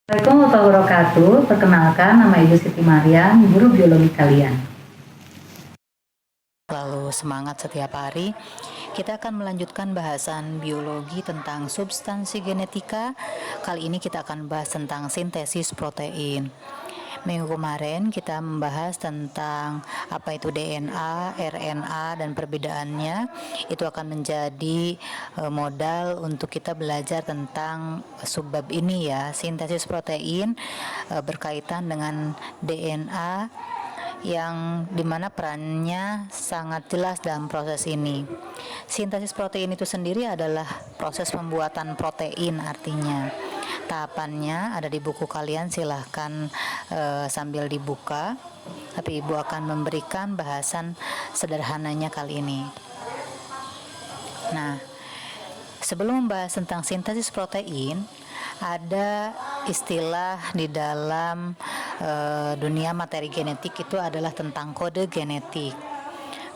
Assalamualaikum warahmatullahi wabarakatuh. Perkenalkan, nama Ibu Siti Mariam, guru biologi kalian. Lalu semangat setiap hari. Kita akan melanjutkan bahasan biologi tentang substansi genetika. Kali ini kita akan bahas tentang sintesis protein. Minggu kemarin kita membahas tentang apa itu DNA, RNA, dan perbedaannya. Itu akan menjadi modal untuk kita belajar tentang subbab ini ya. Sintesis protein berkaitan dengan DNA yang dimana perannya sangat jelas dalam proses ini. Sintesis protein itu sendiri adalah proses pembuatan protein, artinya tahapannya ada di buku kalian, silahkan sambil dibuka, tapi ibu akan memberikan bahasan sederhananya kali ini. Nah, sebelum membahas tentang sintesis protein, ada istilah di dalam dunia materi genetik, itu adalah tentang kode genetik.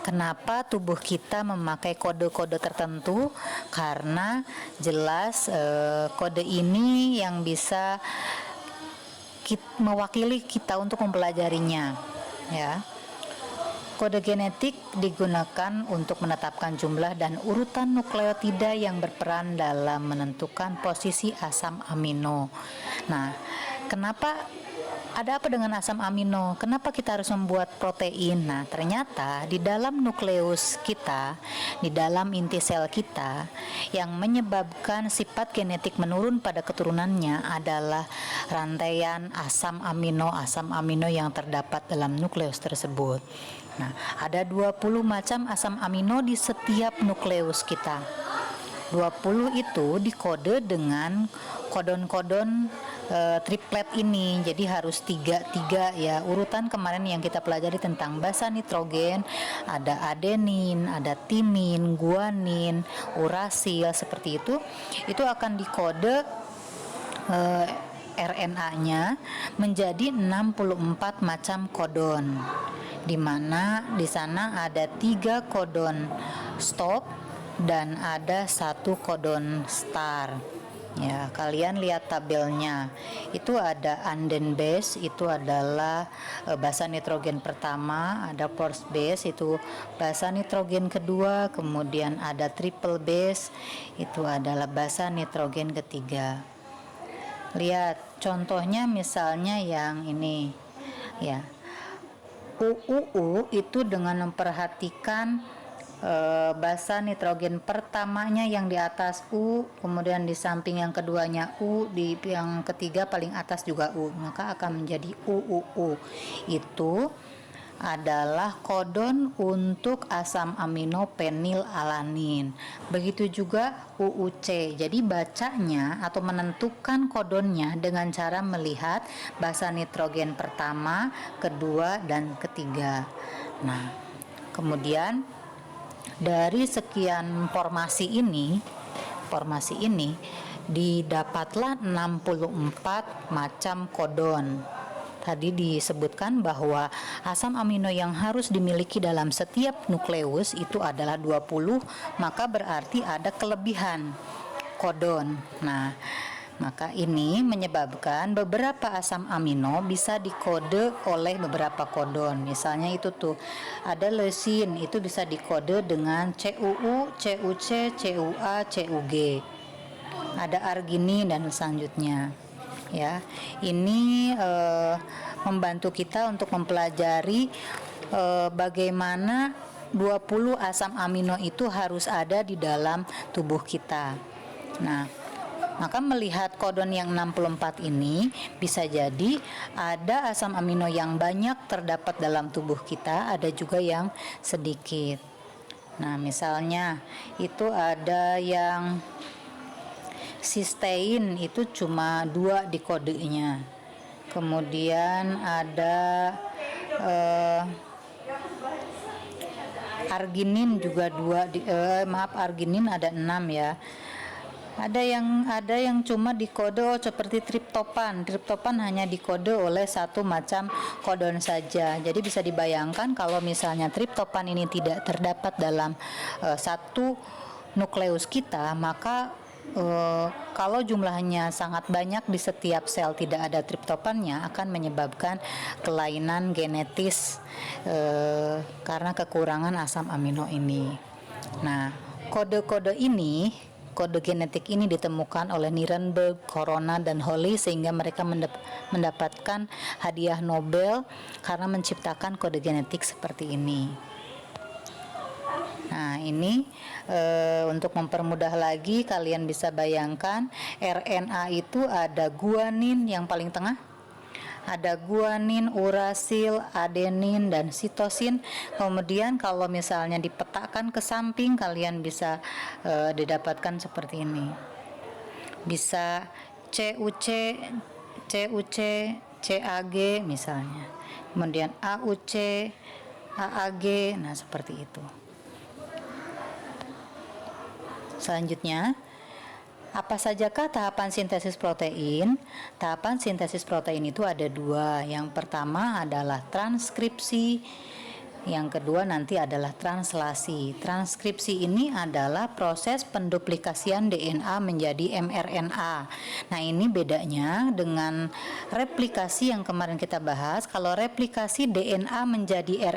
Kenapa tubuh kita memakai kode-kode tertentu? Karena jelas kode ini yang bisa mewakili kita untuk mempelajarinya, ya. Kode genetik digunakan untuk menetapkan jumlah dan urutan nukleotida yang berperan dalam menentukan posisi asam amino. Nah, kenapa ada apa dengan asam amino? Kenapa kita harus membuat protein? Nah, ternyata di dalam nukleus kita, di dalam inti sel kita, yang menyebabkan sifat genetik menurun pada keturunannya adalah rantaian asam amino yang terdapat dalam nukleus tersebut. Nah, ada 20 macam asam amino di setiap nukleus kita. 20 itu dikode dengan kodon-kodon triplet ini, jadi harus 3 ya. Urutan kemarin yang kita pelajari tentang basa nitrogen, ada adenin, ada timin, guanin, urasil, seperti itu akan dikode RNA-nya menjadi 64 macam kodon, di mana di sana ada 3 kodon stop dan ada 1 kodon star. Ya, kalian lihat tabelnya. Itu ada anden base, itu adalah basa nitrogen pertama, ada force base, itu basa nitrogen kedua, kemudian ada triple base, itu adalah basa nitrogen ketiga. Lihat contohnya, misalnya yang ini ya, UUU itu dengan memperhatikan basa nitrogen pertamanya yang di atas U, kemudian di samping yang keduanya U, di yang ketiga paling atas juga U, maka akan menjadi UUU. Itu adalah kodon untuk asam amino penilalanin. Begitu juga UUC. Jadi bacanya atau menentukan kodonnya dengan cara melihat basa nitrogen pertama, kedua, dan ketiga. Nah, kemudian dari sekian formasi ini didapatlah 64 macam kodon. Tadi disebutkan bahwa asam amino yang harus dimiliki dalam setiap nukleus itu adalah 20, maka berarti ada kelebihan kodon. Nah, maka ini menyebabkan beberapa asam amino bisa dikode oleh beberapa kodon. Misalnya itu tuh ada leusin, itu bisa dikode dengan CUU, CUC, CUA, CUG. Ada arginin dan selanjutnya. Ya, ini membantu kita untuk mempelajari bagaimana 20 asam amino itu harus ada di dalam tubuh kita. Nah, maka melihat kodon yang 64 ini, bisa jadi ada asam amino yang banyak terdapat dalam tubuh kita, ada juga yang sedikit. Nah, misalnya itu ada yang sistein, itu cuma 2 di kodenya. Kemudian ada arginin juga 2 arginin ada 6 ya. Ada yang cuma dikode seperti triptopan. Triptopan hanya dikode oleh 1 macam kodon saja. Jadi bisa dibayangkan kalau misalnya triptopan ini tidak terdapat dalam 1 nukleus kita, maka kalau jumlahnya sangat banyak di setiap sel tidak ada triptofannya akan menyebabkan kelainan genetis karena kekurangan asam amino ini. Nah, kode-kode genetik ini ditemukan oleh Nirenberg, Corona, dan Holly sehingga mereka mendapatkan hadiah Nobel karena menciptakan kode genetik seperti ini. Nah, ini untuk mempermudah lagi kalian bisa bayangkan RNA itu ada guanin yang paling tengah, ada guanin, urasil, adenin, dan sitosin. Kemudian kalau misalnya dipetakan ke samping kalian bisa didapatkan seperti ini, bisa CUC, CAG misalnya, kemudian AUC, AAG, nah seperti itu. Selanjutnya, apa sajakah tahapan sintesis protein? Tahapan sintesis protein itu ada dua. Yang pertama adalah transkripsi, yang kedua nanti adalah translasi. Transkripsi ini adalah proses penduplikasian DNA menjadi mRNA. Nah, ini bedanya dengan replikasi yang kemarin kita bahas. Kalau replikasi DNA menjadi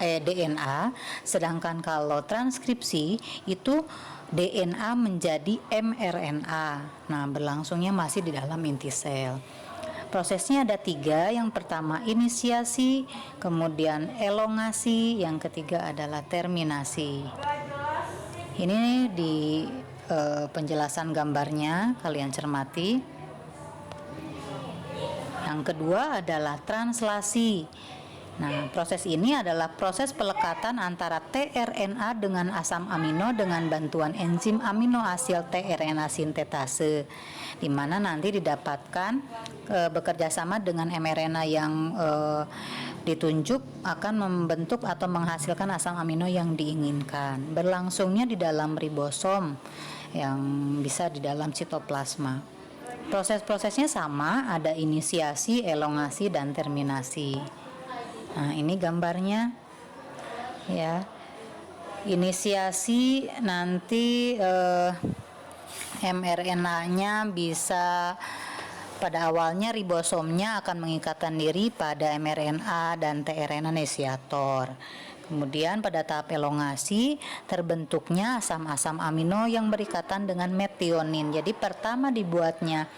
DNA, sedangkan kalau transkripsi itu DNA menjadi mRNA. Nah, berlangsungnya masih di dalam inti sel. Prosesnya ada tiga. Yang pertama inisiasi, kemudian elongasi, yang ketiga adalah terminasi. Ini di penjelasan gambarnya, kalian cermati. Yang kedua adalah translasi. Nah, proses ini adalah proses pelekatan antara tRNA dengan asam amino dengan bantuan enzim aminoasil tRNA sintetase, di mana nanti didapatkan bekerja sama dengan mRNA yang ditunjuk akan membentuk atau menghasilkan asam amino yang diinginkan. Berlangsungnya di dalam ribosom yang bisa di dalam sitoplasma. Proses-prosesnya sama, ada inisiasi, elongasi, dan terminasi. Nah, ini gambarnya ya. Inisiasi nanti mRNA-nya bisa pada awalnya ribosomnya akan mengikatkan diri pada mRNA dan tRNA inisiator. Kemudian pada tahap elongasi terbentuknya asam-asam amino yang berikatan dengan metionin. Jadi pertama dibuatnya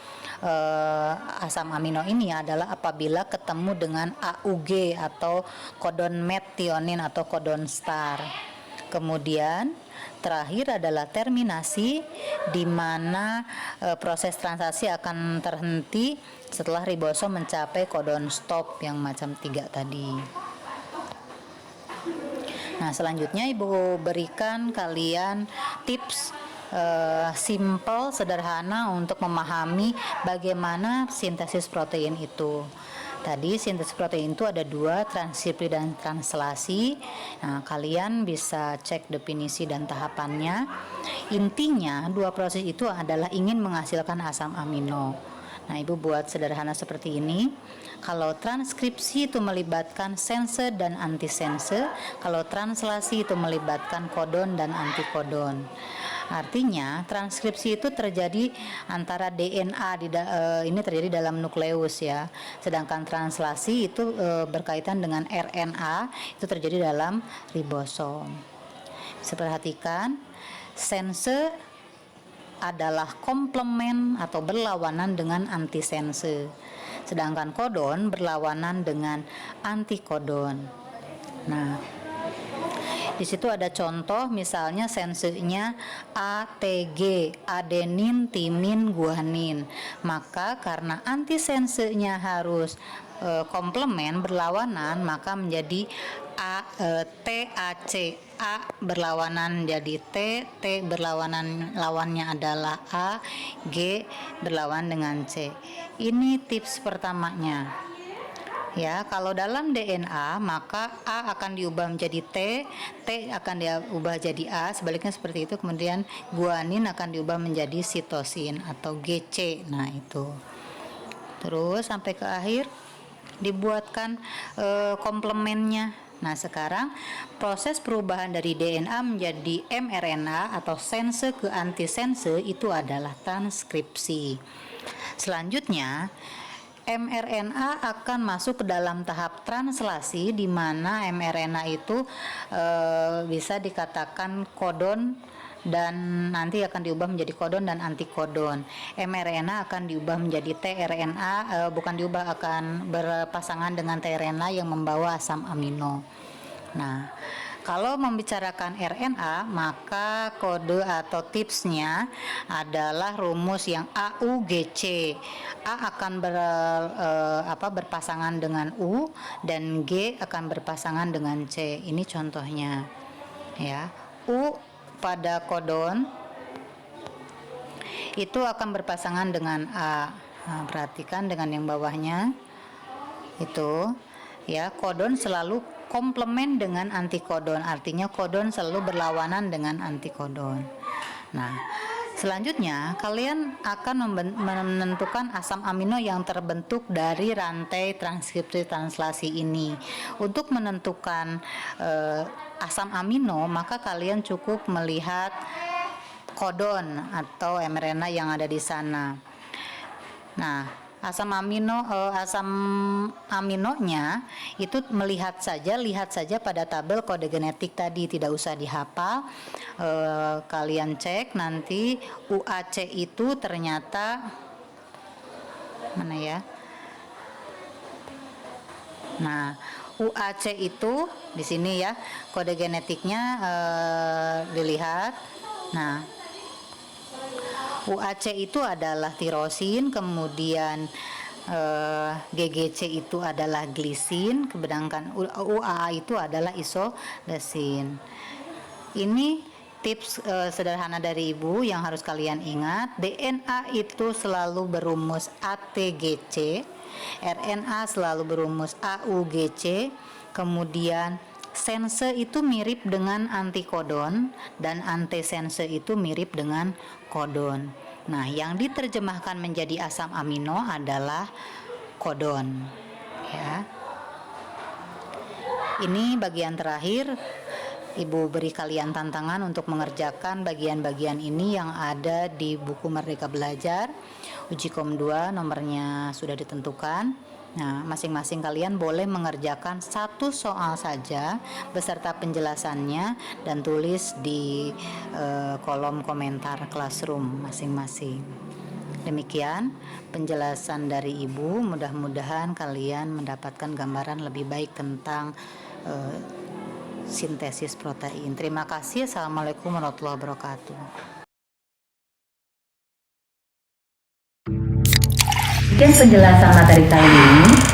asam amino ini adalah apabila ketemu dengan AUG atau kodon metionin atau kodon star. Kemudian terakhir adalah terminasi, di mana proses transaksi akan terhenti setelah ribosom mencapai kodon stop yang macam 3 tadi. Nah, selanjutnya Ibu berikan kalian tips simple, sederhana untuk memahami bagaimana sintesis protein itu. Tadi sintesis protein itu ada dua, transkripsi dan translasi. Nah, kalian bisa cek definisi dan tahapannya. Intinya dua proses itu adalah ingin menghasilkan asam amino. Nah, Ibu buat sederhana seperti ini. Kalau transkripsi itu melibatkan sense dan antisense, kalau translasi itu melibatkan kodon dan antikodon. Artinya transkripsi itu terjadi antara DNA ini terjadi dalam nukleus ya. Sedangkan translasi itu berkaitan dengan RNA, itu terjadi dalam ribosom. Bisa perhatikan, sense adalah komplement atau berlawanan dengan antisense. Sedangkan kodon berlawanan dengan antikodon. Nah, di situ ada contoh, misalnya sensenya ATG, adenin, timin, guanin. Maka karena antisensenya harus komplement berlawanan, maka menjadi TAC. A berlawanan jadi T berlawanan lawannya adalah A, G berlawan dengan C. Ini tips pertamanya. Ya, kalau dalam DNA maka A akan diubah menjadi T akan diubah jadi A, sebaliknya seperti itu. Kemudian guanin akan diubah menjadi sitosin atau GC. Nah, itu. Terus sampai ke akhir dibuatkan komplemennya. Nah, sekarang proses perubahan dari DNA menjadi mRNA atau sense ke antisense itu adalah transkripsi. Selanjutnya, mRNA akan masuk ke dalam tahap translasi, di mana mRNA itu bisa dikatakan kodon dan nanti akan diubah menjadi kodon dan antikodon. mRNA akan diubah menjadi tRNA, bukan diubah, akan berpasangan dengan tRNA yang membawa asam amino. Nah, kalau membicarakan RNA, maka kode atau tipsnya adalah rumus yang AUGC. A akan berpasangan dengan U dan G akan berpasangan dengan C. Ini contohnya, ya. U pada kodon itu akan berpasangan dengan A. Nah, perhatikan dengan yang bawahnya itu, ya. Kodon selalu komplement dengan antikodon, artinya kodon selalu berlawanan dengan antikodon. Nah, selanjutnya kalian akan menentukan asam amino yang terbentuk dari rantai transkripsi translasi ini. Untuk menentukan asam amino, maka kalian cukup melihat kodon atau mRNA yang ada di sana. Nah, asam aminonya itu lihat saja pada tabel kode genetik tadi, tidak usah dihafal. Kalian cek nanti UAC itu ternyata mana ya? Nah, UAC itu di sini ya, kode genetiknya dilihat. Nah, UAC itu adalah tirosin, kemudian GGC itu adalah glisin, sedangkan UAA itu adalah isodesin. Ini tips sederhana dari Ibu yang harus kalian ingat. DNA itu selalu berumus ATGC, RNA selalu berumus AUGC, kemudian sense itu mirip dengan antikodon dan antisense itu mirip dengan kodon. Nah, yang diterjemahkan menjadi asam amino adalah kodon, ya. Ini bagian terakhir. Ibu beri kalian tantangan untuk mengerjakan bagian-bagian ini yang ada di buku Merdeka Belajar. Uji Kom 2 nomornya sudah ditentukan. Nah, masing-masing kalian boleh mengerjakan satu soal saja beserta penjelasannya dan tulis di kolom komentar classroom masing-masing. Demikian penjelasan dari Ibu. Mudah-mudahan kalian mendapatkan gambaran lebih baik tentang sintesis protein. Terima kasih. Assalamualaikum warahmatullahi wabarakatuh. Sekian penjelasan materi kali ini.